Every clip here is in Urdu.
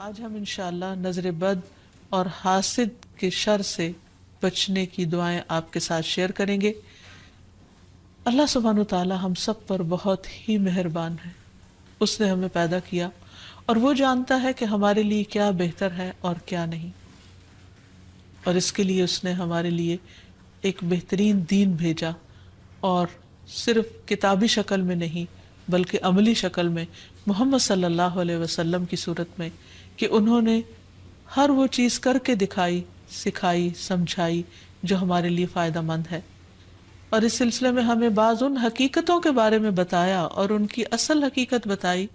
آج ہم انشاءاللہ نظر بد اور حاسد کے شر سے بچنے کی دعائیں آپ کے ساتھ شیئر کریں گے۔ اللہ سبحانہ وتعالی ہم سب پر بہت ہی مہربان ہے۔ اس نے ہمیں پیدا کیا اور وہ جانتا ہے کہ ہمارے لیے کیا بہتر ہے اور کیا نہیں، اور اس کے لیے اس نے ہمارے لیے ایک بہترین دین بھیجا، اور صرف کتابی شکل میں نہیں بلکہ عملی شکل میں محمد صلی اللہ علیہ وسلم کی صورت میں، کہ انہوں نے ہر وہ چیز کر کے دکھائی، سکھائی، سمجھائی جو ہمارے لیے فائدہ مند ہے، اور اس سلسلے میں ہمیں بعض ان حقیقتوں کے بارے میں بتایا اور ان کی اصل حقیقت بتائی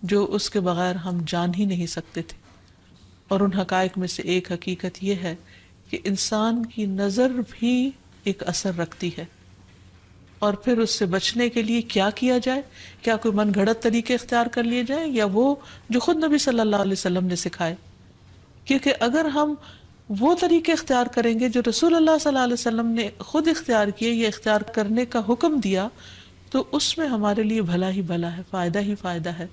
جو اس کے بغیر ہم جان ہی نہیں سکتے تھے۔ اور ان حقائق میں سے ایک حقیقت یہ ہے کہ انسان کی نظر بھی ایک اثر رکھتی ہے، اور پھر اس سے بچنے کے لیے کیا کیا جائے، کیا کوئی من گھڑت طریقے اختیار کر لیے جائیں یا وہ جو خود نبی صلی اللہ علیہ وسلم نے سکھائے، کیونکہ اگر ہم وہ طریقے اختیار کریں گے جو رسول اللہ صلی اللہ علیہ وسلم نے خود اختیار کیے یا اختیار کرنے کا حکم دیا، تو اس میں ہمارے لیے بھلا ہی بھلا ہے، فائدہ ہی فائدہ ہے،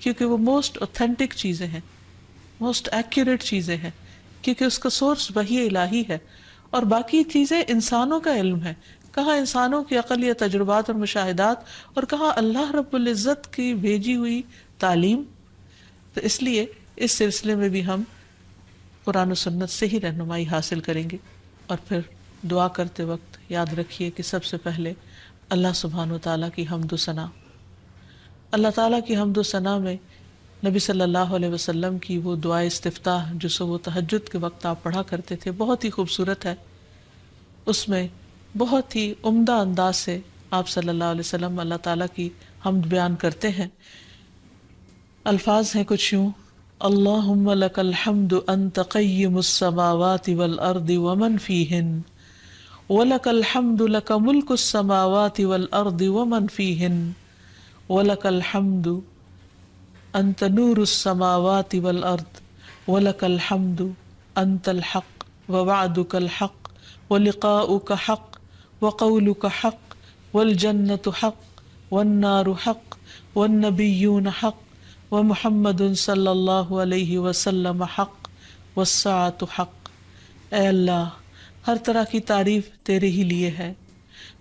کیونکہ وہ موسٹ اوتھینٹک چیزیں ہیں، موسٹ ایکوریٹ چیزیں ہیں، کیونکہ اس کا سورس وحی الہی ہے، اور باقی چیزیں انسانوں کا علم ہے، کہاں انسانوں کی عقل یا تجربات اور مشاہدات، اور کہاں اللہ رب العزت کی بھیجی ہوئی تعلیم۔ تو اس لیے اس سلسلے میں بھی ہم قرآن و سنت سے ہی رہنمائی حاصل کریں گے۔ اور پھر دعا کرتے وقت یاد رکھیے کہ سب سے پہلے اللہ سبحانہ و تعالیٰ کی حمد و ثنا، اللہ تعالیٰ کی حمد و ثنا میں نبی صلی اللہ علیہ وسلم کی وہ دعائے استفتاح جو صبح تہجد کے وقت آپ پڑھا کرتے تھے بہت ہی خوبصورت ہے۔ اس میں بہت ہی عمدہ انداز سے آپ صلی اللہ علیہ وسلم اللہ تعالیٰ کی حمد بیان کرتے ہیں۔ الفاظ ہیں کچھ یوں: اللہم لک الحمد انت قیم السماوات والارض ومن فیہن، ولک الحمد لک ملک السماوات والارض ومن فیہن، ولک الحمد انت نور السماوات والارض، ولک الحمد انت الحق ووعدک الحق ولقاؤک حق وقولک حق والجنة حق والنار حق والنبیون حق ومحمد صلی اللہ علیہ وسلم حق والساعۃ حق۔ اے اللہ، ہر طرح کی تعریف تیرے ہی لیے ہے،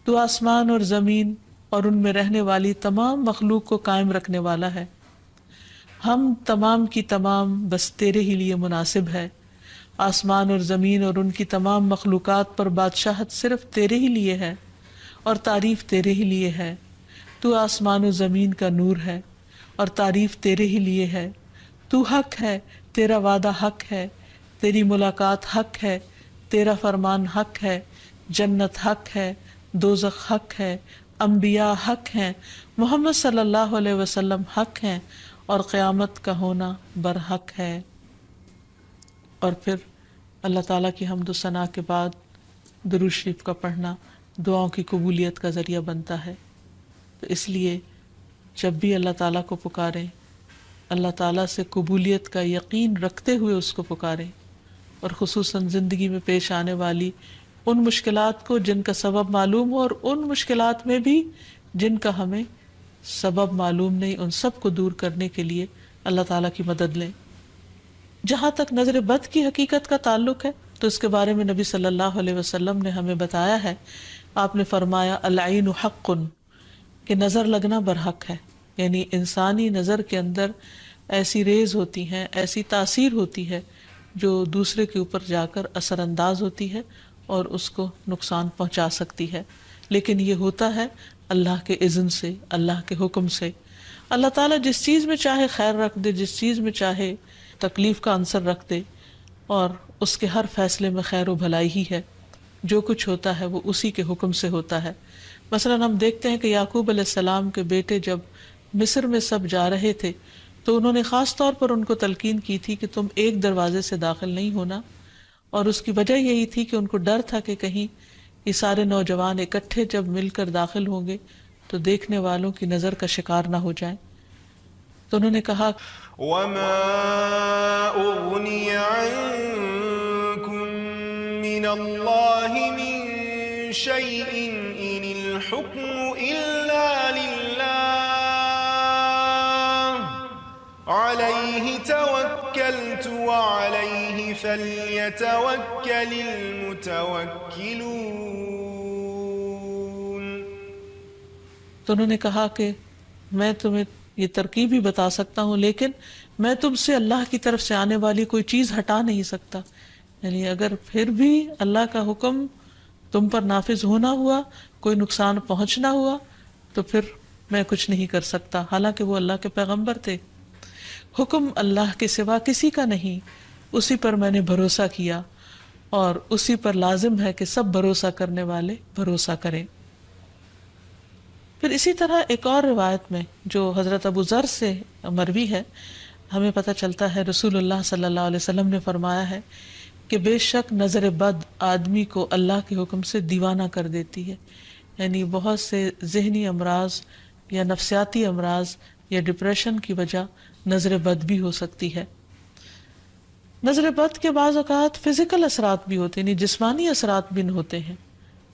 تو آسمان اور زمین اور ان میں رہنے والی تمام مخلوق کو قائم رکھنے والا ہے، ہم تمام کی تمام بس تیرے ہی لیے مناسب ہے، آسمان اور زمین اور ان کی تمام مخلوقات پر بادشاہت صرف تیرے ہی لیے ہے اور تعریف تیرے ہی لیے ہے، تو آسمان و زمین کا نور ہے اور تعریف تیرے ہی لیے ہے، تو حق ہے، تیرا وعدہ حق ہے، تیری ملاقات حق ہے، تیرا فرمان حق ہے، جنت حق ہے، دوزخ حق ہے، انبیاء حق ہیں، محمد صلی اللہ علیہ وسلم حق ہیں، اور قیامت کا ہونا برحق ہے۔ اور پھر اللہ تعالیٰ کی حمد و ثنا کے بعد درود شریف کا پڑھنا دعاؤں کی قبولیت کا ذریعہ بنتا ہے۔ تو اس لیے جب بھی اللہ تعالیٰ کو پکاریں، اللہ تعالیٰ سے قبولیت کا یقین رکھتے ہوئے اس کو پکاریں، اور خصوصاً زندگی میں پیش آنے والی ان مشکلات کو جن کا سبب معلوم ہو، اور ان مشکلات میں بھی جن کا ہمیں سبب معلوم نہیں، ان سب کو دور کرنے کے لیے اللہ تعالیٰ کی مدد لیں۔ جہاں تک نظر بد کی حقیقت کا تعلق ہے تو اس کے بارے میں نبی صلی اللہ علیہ وسلم نے ہمیں بتایا ہے۔ آپ نے فرمایا العین حق، کہ نظر لگنا برحق ہے، یعنی انسانی نظر کے اندر ایسی ریز ہوتی ہیں، ایسی تاثیر ہوتی ہے جو دوسرے کے اوپر جا کر اثر انداز ہوتی ہے اور اس کو نقصان پہنچا سکتی ہے، لیکن یہ ہوتا ہے اللہ کے اذن سے، اللہ کے حکم سے۔ اللہ تعالیٰ جس چیز میں چاہے خیر رکھ دے، جس چیز میں چاہے تکلیف کا عنصر رکھ دے، اور اس کے ہر فیصلے میں خیر و بھلائی ہی ہے۔ جو کچھ ہوتا ہے وہ اسی کے حکم سے ہوتا ہے۔ مثلا ہم دیکھتے ہیں کہ یعقوب علیہ السلام کے بیٹے جب مصر میں سب جا رہے تھے تو انہوں نے خاص طور پر ان کو تلقین کی تھی کہ تم ایک دروازے سے داخل نہیں ہونا، اور اس کی وجہ یہی تھی کہ ان کو ڈر تھا کہ کہیں یہ سارے نوجوان اکٹھے جب مل کر داخل ہوں گے تو دیکھنے والوں کی نظر کا شکار نہ ہو جائیں۔ تو انہوں نے کہا وَمَا أُغْنِيَ عَنكُم مِّنَ اللَّهِ مِن شَيْءٍ إِنِ الْحُكْمُ إِلَّا لِلَّهِ عَلَيْهِ توكلت توكلت وعليه فليتوكل المتوكلون. تو انہوں نے کہا کہ میں تمہیں یہ ترکیب بھی بتا سکتا ہوں، لیکن میں تم سے اللہ کی طرف سے آنے والی کوئی چیز ہٹا نہیں سکتا. یعنی اگر پھر بھی اللہ کا حکم تم پر نافذ ہونا ہوا، کوئی نقصان پہنچنا ہوا، تو پھر میں کچھ نہیں کر سکتا. حالانکہ وہ اللہ کے پیغمبر تھے. حکم اللہ کے سوا کسی کا نہیں، اسی پر میں نے بھروسہ کیا اور اسی پر لازم ہے کہ سب بھروسہ کرنے والے بھروسہ کریں. پھر اسی طرح ایک اور روایت میں جو حضرت ابو ذر سے مروی ہے، ہمیں پتہ چلتا ہے رسول اللہ صلی اللہ علیہ وسلم نے فرمایا ہے کہ بے شک نظر بد آدمی کو اللہ کے حکم سے دیوانہ کر دیتی ہے. یعنی بہت سے ذہنی امراض یا نفسیاتی امراض یا ڈپریشن کی وجہ نظر بد بھی ہو سکتی ہے. نظر بد کے بعض اوقات فزیکل اثرات بھی ہوتے ہیں، یعنی جسمانی اثرات بھی ہوتے ہیں.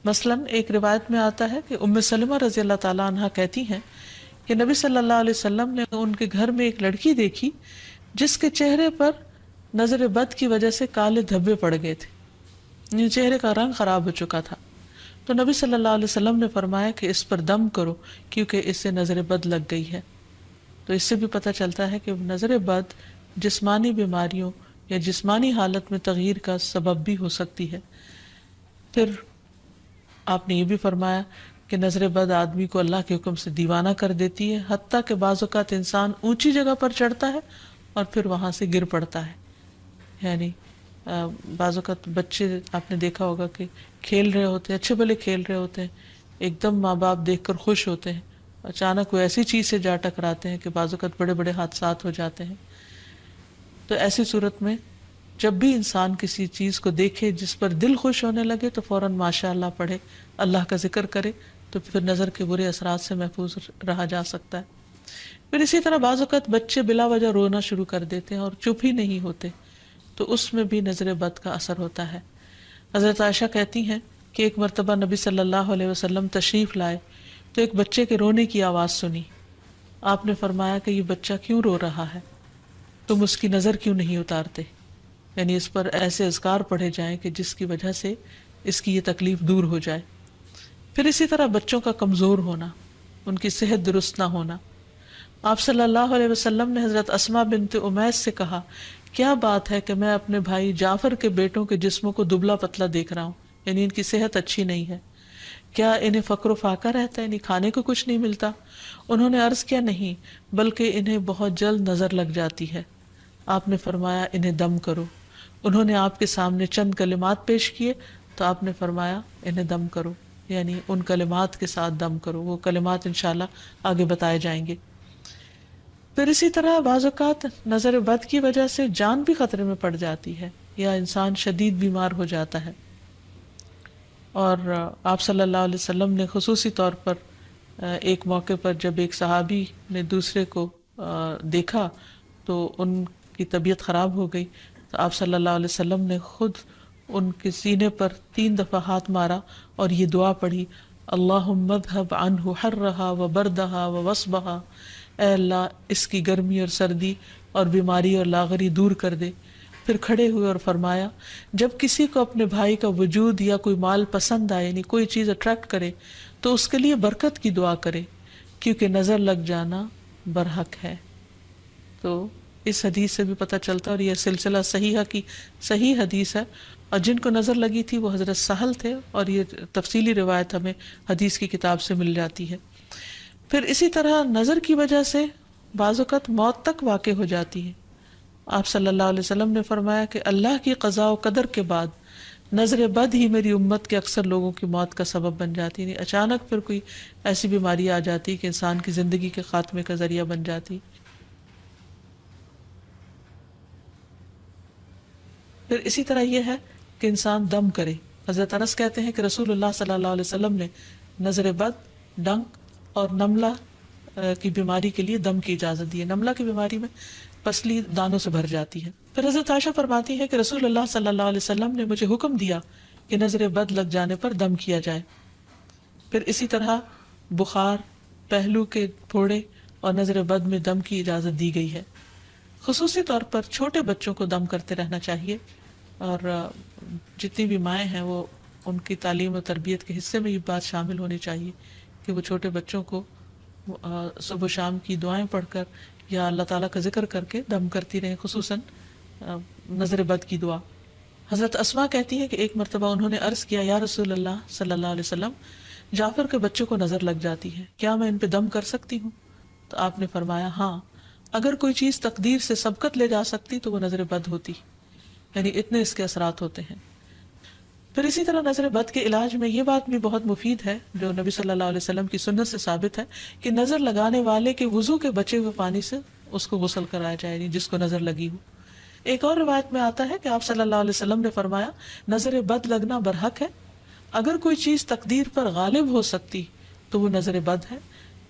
مثلا ایک روایت میں آتا ہے کہ ام سلمہ رضی اللہ تعالیٰ عنہ کہتی ہیں کہ نبی صلی اللہ علیہ وسلم نے ان کے گھر میں ایک لڑکی دیکھی جس کے چہرے پر نظر بد کی وجہ سے کالے دھبے پڑ گئے تھے، یعنی چہرے کا رنگ خراب ہو چکا تھا. تو نبی صلی اللہ علیہ وسلم نے فرمایا کہ اس پر دم کرو کیونکہ اس سے نظر بد لگ گئی ہے. تو اس سے بھی پتہ چلتا ہے کہ نظر بد جسمانی بیماریوں یا جسمانی حالت میں تغییر کا سبب بھی ہو سکتی ہے. پھر آپ نے یہ بھی فرمایا کہ نظر بد آدمی کو اللہ کے حکم سے دیوانہ کر دیتی ہے، حتیٰ کہ بعض اوقات انسان اونچی جگہ پر چڑھتا ہے اور پھر وہاں سے گر پڑتا ہے. یعنی بعض اوقات بچے آپ نے دیکھا ہوگا کہ کھیل رہے ہوتے ہیں، اچھے بھلے کھیل رہے ہوتے ہیں، ایک دم ماں باپ دیکھ کر خوش ہوتے ہیں، اچانک وہ ایسی چیز سے جا ٹکراتے ہیں کہ بعض اوقات بڑے بڑے حادثات ہو جاتے ہیں. تو ایسی صورت میں جب بھی انسان کسی چیز کو دیکھے جس پر دل خوش ہونے لگے تو فوراً ماشاء اللہ پڑھے، اللہ کا ذکر کرے، تو پھر نظر کے برے اثرات سے محفوظ رہا جا سکتا ہے. پھر اسی طرح بعض اوقات بچے بلا وجہ رونا شروع کر دیتے ہیں اور چپ ہی نہیں ہوتے، تو اس میں بھی نظر بد کا اثر ہوتا ہے. حضرت عائشہ کہتی ہیں کہ ایک مرتبہ نبی صلی اللہ علیہ وسلم تشریف لائے تو ایک بچے کے رونے کی آواز سنی. آپ نے فرمایا کہ یہ بچہ کیوں رو رہا ہے؟ تم اس کی نظر کیوں نہیں اتارتے؟ یعنی اس پر ایسے اذکار پڑھے جائیں کہ جس کی وجہ سے اس کی یہ تکلیف دور ہو جائے. پھر اسی طرح بچوں کا کمزور ہونا، ان کی صحت درست نہ ہونا. آپ صلی اللہ علیہ وسلم نے حضرت اسماء بنت امیس سے کہا کیا بات ہے کہ میں اپنے بھائی جعفر کے بیٹوں کے جسموں کو دبلا پتلا دیکھ رہا ہوں، یعنی ان کی صحت اچھی نہیں ہے، کیا انہیں فقر و فاقہ رہتا ہے، یعنی کھانے کو کچھ نہیں ملتا؟ انہوں نے عرض کیا نہیں، بلکہ انہیں بہت جلد نظر لگ جاتی ہے. آپ نے فرمایا انہیں دم کرو. انہوں نے آپ کے سامنے چند کلمات پیش کیے تو آپ نے فرمایا انہیں دم کرو، یعنی ان کلمات کے ساتھ دم کرو. وہ کلمات انشاءاللہ آگے بتائے جائیں گے. پھر اسی طرح بعض اوقات نظر بد کی وجہ سے جان بھی خطرے میں پڑ جاتی ہے یا انسان شدید بیمار ہو جاتا ہے. اور آپ صلی اللہ علیہ وسلم نے خصوصی طور پر ایک موقع پر جب ایک صحابی نے دوسرے کو دیکھا تو ان کی طبیعت خراب ہو گئی، تو آپ صلی اللہ علیہ وسلم نے خود ان کے سینے پر 3 دفعہ ہاتھ مارا اور یہ دعا پڑھی، اللہم اذھب عنہ حرہا وبردہا ووصبہا، اے اللہ اس کی گرمی اور سردی اور بیماری اور لاغری دور کر دے. پھر کھڑے ہوئے اور فرمایا جب کسی کو اپنے بھائی کا وجود یا کوئی مال پسند آئے، یعنی کوئی چیز اٹریکٹ کرے، تو اس کے لیے برکت کی دعا کرے کیونکہ نظر لگ جانا برحق ہے. تو اس حدیث سے بھی پتہ چلتا ہے، اور یہ سلسلہ صحیحہ کی صحیح حدیث ہے، اور جن کو نظر لگی تھی وہ حضرت سہل تھے، اور یہ تفصیلی روایت ہمیں حدیث کی کتاب سے مل جاتی ہے. پھر اسی طرح نظر کی وجہ سے بعض اوقات موت تک واقع ہو جاتی ہے. آپ صلی اللہ علیہ وسلم نے فرمایا کہ اللہ کی قضاء و قدر کے بعد نظر بد ہی میری امت کے اکثر لوگوں کی موت کا سبب بن جاتی ہے. اچانک پھر کوئی ایسی بیماری آ جاتی کہ انسان کی زندگی کے خاتمے کا ذریعہ بن جاتی. پھر اسی طرح یہ ہے کہ انسان دم کرے. حضرت انس کہتے ہیں کہ رسول اللہ صلی اللہ علیہ وسلم نے نظر بد، ڈنک اور نملہ کی بیماری کے لیے دم کی اجازت دی ہے. نملہ کی بیماری میں پسلی دانوں سے بھر جاتی ہے. پھر حضرت عائشہ فرماتی ہے کہ رسول اللہ صلی اللہ علیہ وسلم نے مجھے حکم دیا کہ نظر بد لگ جانے پر دم کیا جائے. پھر اسی طرح بخار، پہلو کے پھوڑے اور نظر بد میں دم کی اجازت دی گئی ہے. خصوصی طور پر چھوٹے بچوں کو دم کرتے رہنا چاہیے، اور جتنی بھی مائیں ہیں وہ ان کی تعلیم و تربیت کے حصے میں یہ بات شامل ہونی چاہیے کہ وہ چھوٹے بچوں کو صبح و شام کی دعائیں پڑھ کر یا اللہ تعالیٰ کا ذکر کر کے دم کرتی رہیں، خصوصاً نظر بد کی دعا۔ حضرت اسماء کہتی ہے کہ ایک مرتبہ انہوں نے عرض کیا، یا رسول اللہ صلی اللہ علیہ وسلم، جعفر کے بچوں کو نظر لگ جاتی ہے، کیا میں ان پہ دم کر سکتی ہوں؟ تو آپ نے فرمایا ہاں، اگر کوئی چیز تقدیر سے سبقت لے جا سکتی تو وہ نظر بد ہوتی، یعنی اتنے اس کے اثرات ہوتے ہیں۔ پھر اسی طرح نظر بد کے علاج میں یہ بات بھی بہت مفید ہے جو نبی صلی اللہ علیہ وسلم کی سنت سے ثابت ہے کہ نظر لگانے والے کے وضو کے بچے ہوئے پانی سے اس کو غسل کرایا جائے، یعنی جس کو نظر لگی ہو۔ ایک اور روایت میں آتا ہے کہ آپ صلی اللہ علیہ وسلم نے فرمایا، نظر بد لگنا برحق ہے، اگر کوئی چیز تقدیر پر غالب ہو سکتی تو وہ نظر بد ہے۔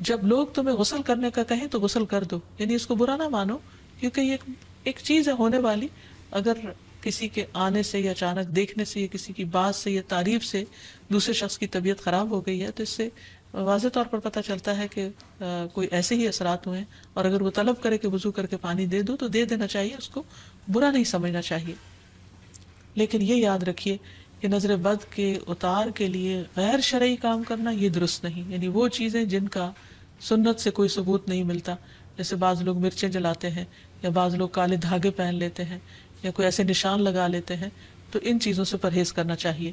جب لوگ تمہیں غسل کرنے کا کہیں تو غسل کر دو، یعنی اس کو برا نہ مانو، کیونکہ یہ ایک چیز ہے ہونے والی۔ اگر کسی کے آنے سے یا اچانک دیکھنے سے یا کسی کی بات سے یا تعریف سے دوسرے شخص کی طبیعت خراب ہو گئی ہے تو اس سے واضح طور پر پتہ چلتا ہے کہ کوئی ایسے ہی اثرات ہوئے ہیں، اور اگر وہ طلب کرے کہ وضو کر کے پانی دے دو تو دے دینا چاہیے، اس کو برا نہیں سمجھنا چاہیے۔ لیکن یہ یاد رکھیے کہ نظر بد کے اتار کے لیے غیر شرعی کام کرنا یہ درست نہیں، یعنی وہ چیزیں جن کا سنت سے کوئی ثبوت نہیں ملتا، جیسے بعض لوگ مرچیں جلاتے ہیں یا بعض لوگ کالے دھاگے پہن لیتے ہیں یا کوئی ایسے نشان لگا لیتے ہیں، تو ان چیزوں سے پرہیز کرنا چاہیے۔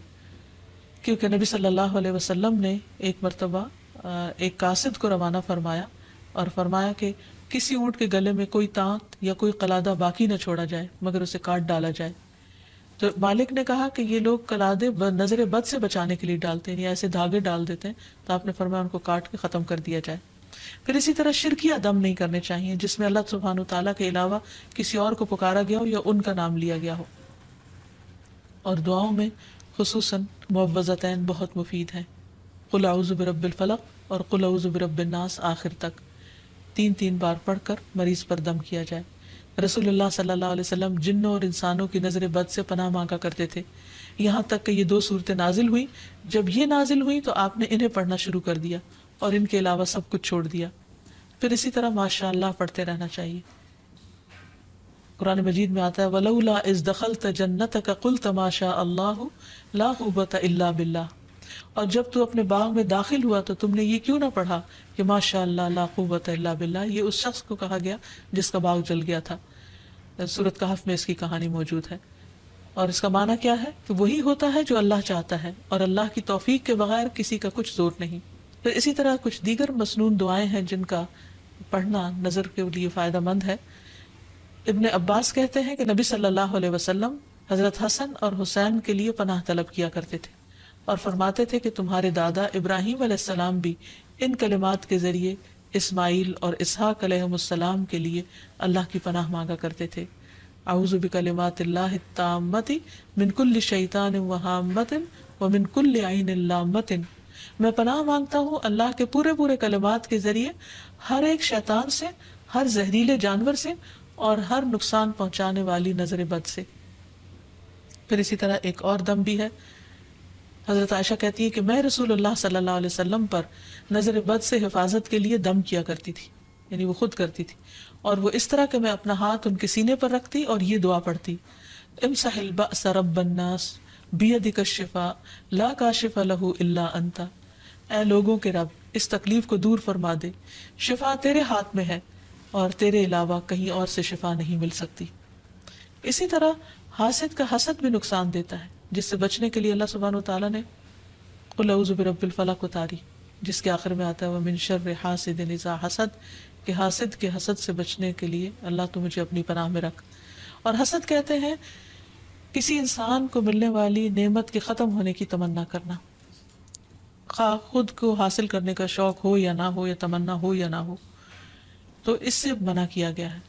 کیونکہ نبی صلی اللہ علیہ وسلم نے ایک مرتبہ ایک قاصد کو روانہ فرمایا اور فرمایا کہ کسی اونٹ کے گلے میں کوئی تانت یا کوئی قلادہ باقی نہ چھوڑا جائے مگر اسے کاٹ ڈالا جائے۔ تو مالک نے کہا کہ یہ لوگ قلادے نظر بد سے بچانے کے لیے ڈالتے ہیں یا ایسے دھاگے ڈال دیتے ہیں، تو آپ نے فرمایا ان کو کاٹ کے ختم کر دیا جائے۔ پھر اسی طرح شرکیہ دم نہیں کرنے چاہیے جس میں اللہ سبحانہ وتعالیٰ کے علاوہ کسی اور کو پکارا گیا ہو یا ان کا نام لیا گیا ہو۔ اور دعاؤں میں خصوصاً معوذتین بہت مفید ہیں، قل اعوذ برب الفلق اور قل اعوذ برب الناس آخر تک 3 بار پڑھ کر مریض پر دم کیا جائے۔ رسول اللہ صلی اللہ علیہ وسلم جنوں اور انسانوں کی نظر بد سے پناہ مانگا کرتے تھے، یہاں تک کہ یہ 2 صورتیں نازل ہوئیں۔ جب یہ نازل ہوئیں تو آپ نے انہیں پڑھنا شروع کر دیا اور ان کے علاوہ سب کچھ چھوڑ دیا۔ پھر اسی طرح ماشاء اللہ پڑھتے رہنا چاہیے۔ قرآن مجید میں آتا ہے وَلَوْلَا إِذْ دَخَلْتَ جَنَّتَكَ قُلْتَ مَا شَاءَ اللَّهُ لَا قُوَّةَ إِلَّا بِاللَّهِ، اور جب تو اپنے باغ میں داخل ہوا تو تم نے یہ کیوں نہ پڑھا کہ ماشاء اللہ لا قوت الا باللہ۔ یہ اس شخص کو کہا گیا جس کا باغ جل گیا تھا۔ سورۃ کہف میں اس کی کہانی موجود ہے، اور اس کا معنی کیا ہے کہ وہی ہوتا ہے جو اللہ چاہتا ہے، اور اللہ کی توفیق کے بغیر کسی کا کچھ زور نہیں۔ پھر اسی طرح کچھ دیگر مسنون دعائیں ہیں جن کا پڑھنا نظر کے لیے فائدہ مند ہے۔ ابن عباس کہتے ہیں کہ نبی صلی اللہ علیہ وسلم حضرت حسن اور حسین کے لیے پناہ طلب کیا کرتے تھے اور فرماتے تھے کہ تمہارے دادا ابراہیم علیہ السلام بھی ان کلمات کے ذریعے اسماعیل اور اسحاق علیہم السلام کے لیے اللہ کی پناہ مانگا کرتے تھے۔ اعوذ بکلمات اللہ التامۃ من کل شیطان وہامۃ ومن کل عین لامۃ، میں پناہ مانگتا ہوں اللہ کے پورے کلمات کے ذریعے ہر ایک شیطان سے، ہر زہریلے جانور سے اور ہر نقصان پہنچانے والی نظر بد سے۔ پھر اسی طرح ایک اور دم بھی ہے۔ حضرت عائشہ کہتی ہے کہ میں رسول اللہ صلی اللہ علیہ وسلم پر نظر بد سے حفاظت کے لیے دم کیا کرتی تھی، یعنی وہ خود کرتی تھی، اور وہ اس طرح کہ میں اپنا ہاتھ ان کے سینے پر رکھتی اور یہ دعا پڑھتی، امسح البأس رب الناس بیدک الشفاء لا کاشف لہ الا انت، اے لوگوں کے رب اس تکلیف کو دور فرما دے، شفا تیرے ہاتھ میں ہے اور تیرے علاوہ کہیں اور سے شفا نہیں مل سکتی۔ اسی طرح حاسد کا حسد بھی نقصان دیتا ہے، جس سے بچنے کے لیے اللہ سبحانہ وتعالیٰ نے قل اعوذ برب الفلق اتاری، جس کے آخر میں آتا ہے ومن شر حاسد اذا حسد، کہ حاسد کے حسد سے بچنے کے لیے اللہ تو مجھے اپنی پناہ میں رکھ۔ اور حسد کہتے ہیں کسی انسان کو ملنے والی نعمت کے ختم ہونے کی تمنا کرنا، خواہ خود کو حاصل کرنے کا شوق ہو یا نہ ہو، یا تمنا ہو یا نہ ہو، تو اس سے منع کیا گیا ہے،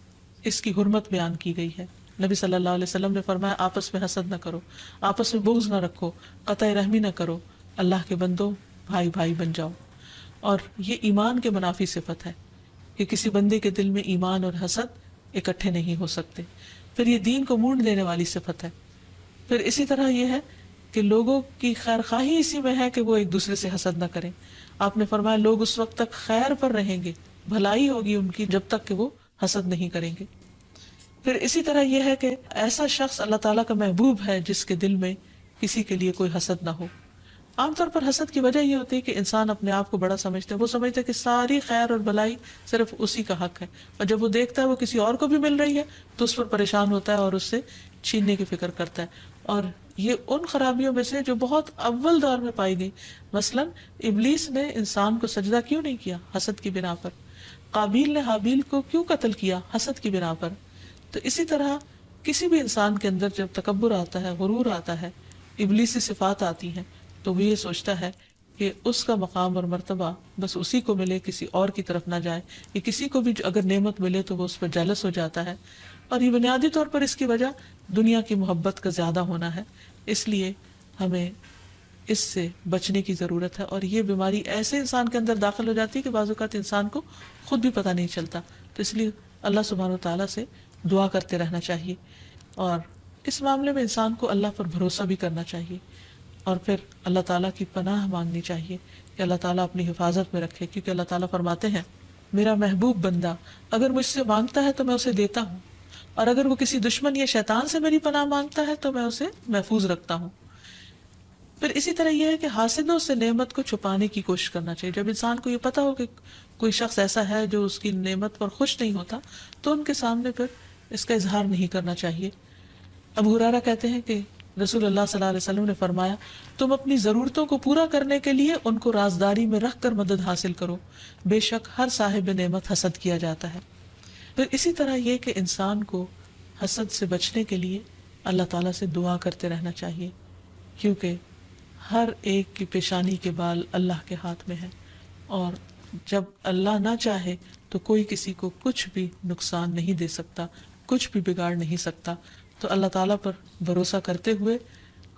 اس کی حرمت بیان کی گئی ہے۔ نبی صلی اللہ علیہ وسلم نے فرمایا آپس میں حسد نہ کرو، آپس میں بغض نہ رکھو، قطع رحمی نہ کرو، اللہ کے بندو بھائی بھائی بن جاؤ۔ اور یہ ایمان کے منافی صفت ہے کہ کسی بندے کے دل میں ایمان اور حسد اکٹھے نہیں ہو سکتے۔ پھر یہ دین کو مونڈ دینے والی صفت ہے۔ پھر اسی طرح یہ ہے کہ لوگوں کی خیر خواہی اسی میں ہے کہ وہ ایک دوسرے سے حسد نہ کریں۔ آپ نے فرمایا لوگ اس وقت تک خیر پر رہیں گے، بھلائی ہوگی ان کی جب تک کہ وہ حسد نہیں کریں گے۔ پھر اسی طرح یہ ہے کہ ایسا شخص اللہ تعالیٰ کا محبوب ہے جس کے دل میں کسی کے لیے کوئی حسد نہ ہو. عام طور پر حسد کی وجہ یہ ہوتی ہے کہ انسان اپنے آپ کو بڑا سمجھتا ہے. وہ سمجھتا ہے کہ ساری خیر اور بھلائی صرف اسی کا حق ہے, اور جب وہ دیکھتا ہے وہ کسی اور کو بھی مل رہی ہے تو اس پر پریشان ہوتا ہے اور اس سے چھیننے کی فکر کرتا ہے. اور یہ ان خرابیوں میں سے جو بہت اول دور میں پائی گئی. مثلا ابلیس نے انسان کو سجدہ کیوں نہیں کیا؟ حسد کی بنا پر. قابیل نے حابیل کو کیوں قتل کیا؟ حسد کی بنا پر. تو اسی طرح کسی بھی انسان کے اندر جب تکبر آتا ہے, غرور آتا ہے, ابلیسی صفات آتی ہیں, تو وہ یہ سوچتا ہے کہ اس کا مقام اور مرتبہ بس اسی کو ملے, کسی اور کی طرف نہ جائے. کہ کسی کو بھی اگر نعمت ملے تو وہ اس پر جیلس ہو جاتا ہے. اور یہ بنیادی طور پر اس کی وجہ دنیا کی محبت کا زیادہ ہونا ہے. اس لیے ہمیں اس سے بچنے کی ضرورت ہے. اور یہ بیماری ایسے انسان کے اندر داخل ہو جاتی ہے کہ بعض اوقات انسان کو خود بھی پتہ نہیں چلتا. تو اس لیے اللہ سبحانہ و تعالیٰ سے دعا کرتے رہنا چاہیے, اور اس معاملے میں انسان کو اللہ پر بھروسہ بھی کرنا چاہیے, اور پھر اللہ تعالیٰ کی پناہ مانگنی چاہیے کہ اللہ تعالیٰ اپنی حفاظت میں رکھے. کیونکہ اللہ تعالیٰ فرماتے ہیں میرا محبوب بندہ اگر مجھ سے مانگتا ہے تو میں اسے دیتا ہوں, اور اگر وہ کسی دشمن یا شیطان سے میری پناہ مانگتا ہے تو میں اسے محفوظ رکھتا ہوں. پھر اسی طرح یہ ہے کہ حاسدوں سے نعمت کو چھپانے کی کوشش کرنا چاہیے. جب انسان کو یہ پتا ہو کہ کوئی شخص ایسا ہے جو اس کی نعمت پر خوش نہیں ہوتا تو ان کے سامنے پھر اس کا اظہار نہیں کرنا چاہیے. ابو ہریرہ کہتے ہیں کہ رسول اللہ صلی اللہ علیہ وسلم نے فرمایا تم اپنی ضرورتوں کو پورا کرنے کے لیے ان کو رازداری میں رکھ کر مدد حاصل کرو, بے شک ہر صاحب نعمت حسد کیا جاتا ہے. پھر اسی طرح یہ کہ انسان کو حسد سے بچنے کے لیے اللہ تعالیٰ سے دعا کرتے رہنا چاہیے, کیونکہ ہر ایک کی پیشانی کے بال اللہ کے ہاتھ میں ہے, اور جب اللہ نہ چاہے تو کوئی کسی کو کچھ بھی نقصان نہیں دے سکتا, کچھ بھی بگاڑ نہیں سکتا. تو اللہ تعالیٰ پر بھروسہ کرتے ہوئے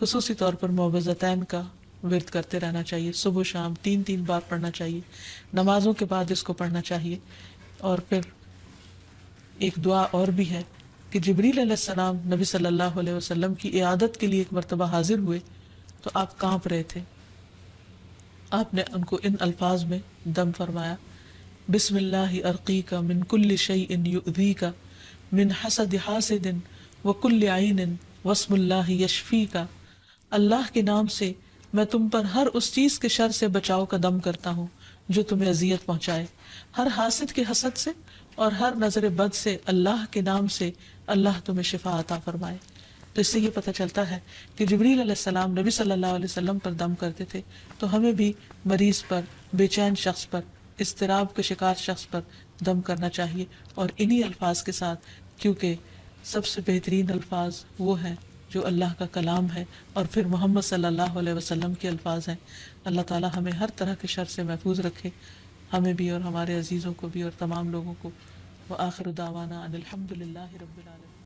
خصوصی طور پر معوذتین کا ورد کرتے رہنا چاہیے. صبح شام 3 بار پڑھنا چاہیے, نمازوں کے بعد اس کو پڑھنا چاہیے. اور پھر ایک دعا اور بھی ہے کہ جبریل علیہ السلام نبی صلی اللہ علیہ وسلم کی عیادت کے لیے ایک مرتبہ حاضر ہوئے تو آپ کانپ رہے تھے. آپ نے ان کو ان الفاظ میں دم فرمایا, بسم اللہ ارقیک من کل شیء یؤذیک من حسد حاسد وکل عین واسم اللہ یشفیک. اللہ کے نام سے میں تم پر ہر اس چیز کے شر سے بچاؤ کا دم کرتا ہوں جو تمہیں اذیت پہنچائے, ہر حاسد کے حسد سے اور ہر نظر بد سے. اللہ کے نام سے اللہ تمہیں شفا عطا فرمائے. تو اس سے یہ پتہ چلتا ہے کہ جبریل علیہ السلام نبی صلی اللہ علیہ وسلم پر دم کرتے تھے, تو ہمیں بھی مریض پر, بے چین شخص پر, اضطراب کے شکار شخص پر دم کرنا چاہیے, اور انہی الفاظ کے ساتھ, کیونکہ سب سے بہترین الفاظ وہ ہیں جو اللہ کا کلام ہے اور پھر محمد صلی اللہ علیہ وسلم کے الفاظ ہیں. اللہ تعالی ہمیں ہر طرح کے شر سے محفوظ رکھے, ہمیں بھی اور ہمارے عزیزوں کو بھی اور تمام لوگوں کو. وآخر دعوانا ان الحمد للہ رب العالمین.